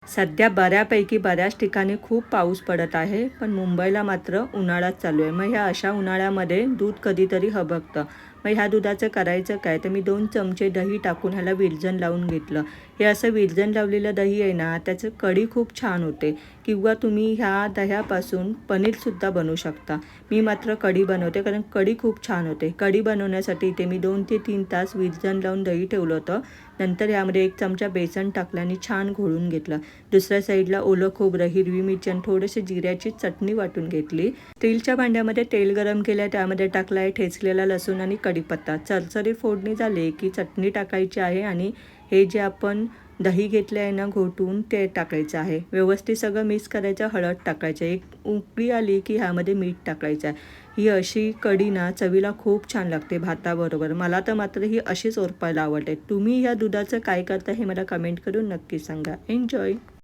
सध्या बऱ्यापैकी बऱ्याच ठिकाणी खूप पाऊस पडत आहे, पण मुंबईला मात्र उन्हाळाच चालू आहे. मग ह्या अशा उन्हाळ्यामध्ये दूध कधीतरी हबकतं. मग ह्या दुधाचं करायचं काय, तर मी 2 चमचे दही टाकून ह्याला विरजण लावून घेतलं. हे असं विरजण लावलेलं दही आहे ना, त्याचं कढी खूप छान होते किंवा तुम्ही ह्या दह्यापासून पनीरसुद्धा बनवू शकता. मी मात्र कढी बनवते कारण कढी खूप छान होते. कढी बनवण्यासाठी इथे मी 2 ते 3 तास विरजण लावून दही ठेवलं होतं. नंतर यामध्ये 1 चमचा बेसन टाकलं आणि छान घोळून घेतलं. दुसऱ्या साईडला ओलं खोबरं, हिरवी मिरची आणि थोडीशी जिऱ्याची चटणी वाटून घेतली. स्टीलच्या भांड्यामध्ये तेल गरम केलं, त्यामध्ये टाकला आहे ठेचलेला लसूण आणि कढीपत्ता. चरचरीत फोडणी झाली की चटणी टाकायची आहे आणि हे जे आपण दही घेतले आहे ना घोटून, ते टाकायचं आहे. व्यवस्थित सगळं मिक्स करायचं. हळद टाकायचं. एक उकळी आली की ह्यामध्ये मीठ टाकायचं आहे. ही अशी कढी ना चवीला खूप छान लागते भाताबरोबर. मला तर मात्र ही अशीच ओरपायला आवडते. तुम्ही ह्या दुधाचं काय करता हे मला कमेंट करून नक्की सांगा. एन्जॉय.